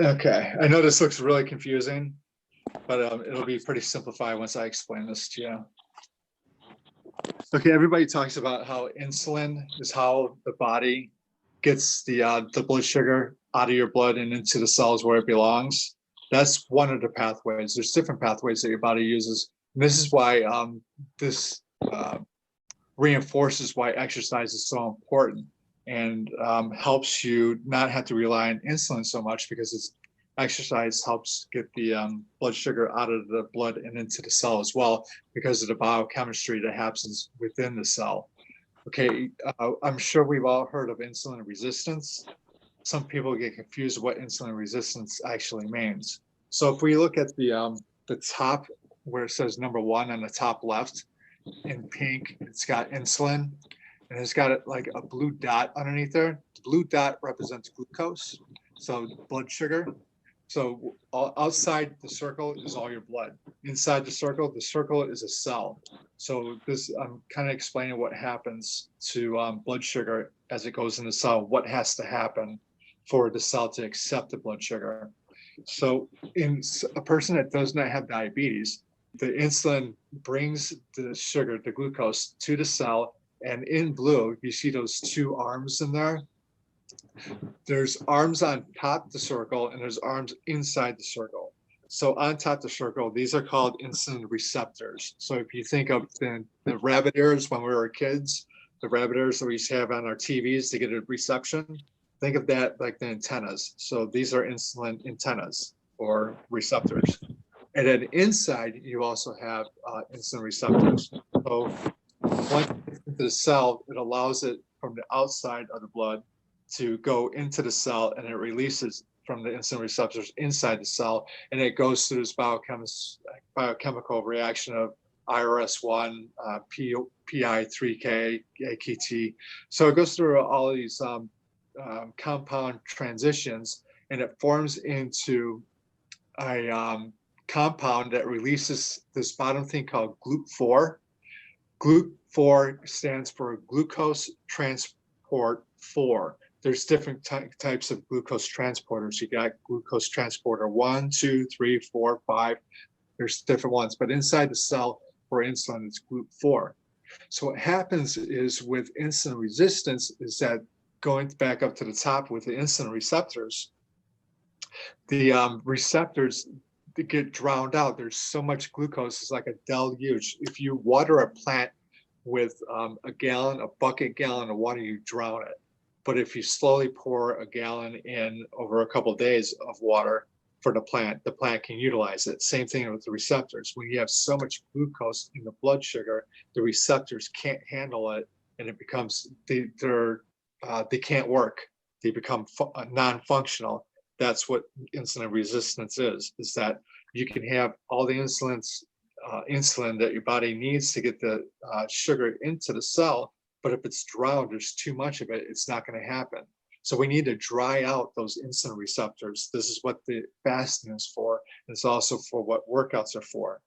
Okay, I know this looks really confusing, but it'll be pretty simplified once I explain this to you. Okay, everybody talks about how insulin is how the body gets the blood sugar out of your blood and into the cells where it belongs. That's one of the pathways. There's different pathways that your body uses. And this is why this reinforces why exercise is so important and helps you not have to rely on insulin so much, because exercise helps get the blood sugar out of the blood and into the cell as well, because of the biochemistry that happens within the cell. Okay, I'm sure we've all heard of insulin resistance. Some people get confused what insulin resistance actually means. So if we look at the top where it says number 1 on the top left in pink, it's got insulin, and it's got like a blue dot underneath there. The blue dot represents glucose, so blood sugar. So outside the circle is all your blood. Inside the circle is a cell. So this, I'm kind of explaining what happens to blood sugar as it goes in the cell, what has to happen for the cell to accept the blood sugar. So in a person that does not have diabetes, the insulin brings the sugar, the glucose, to the cell. And in blue, you see those 2 arms in there. There's arms on top of the circle and there's arms inside the circle. So on top of the circle, these are called insulin receptors. So if you think of the rabbit ears when we were kids, the rabbit ears that we used to have on our TVs to get a reception, think of that like the antennas. So these are insulin antennas or receptors. And then inside, you also have insulin receptors. So once it gets into the cell, it allows it from the outside of the blood to go into the cell, and it releases from the insulin receptors inside the cell, and it goes through this biochemical reaction of IRS1, PI3K, AKT. So it goes through all of these compound transitions, and it forms into a compound that releases this bottom thing called GLUT4. GLUT4 stands for glucose transport 4. There's different types of glucose transporters. You got glucose transporter 1, 2, 3, 4, 5. There's different ones, but inside the cell for insulin, it's GLUT4. So what happens is with insulin resistance is that going back up to the top with the insulin receptors, the receptors get drowned out. There's so much glucose, it's like a deluge. If you water a plant with a bucket gallon of water, you drown it. But if you slowly pour a gallon in over a couple of days of water for the plant can utilize it. Same thing with the receptors. When you have so much glucose in the blood sugar, the receptors can't handle it, and it becomes they can't work. They become non-functional. That's what insulin resistance is that you can have all the insulin that your body needs to get the sugar into the cell, but if it's drowned, there's too much of it, it's not going to happen. So we need to dry out those insulin receptors. This is what the fasting is for. And it's also for what workouts are for.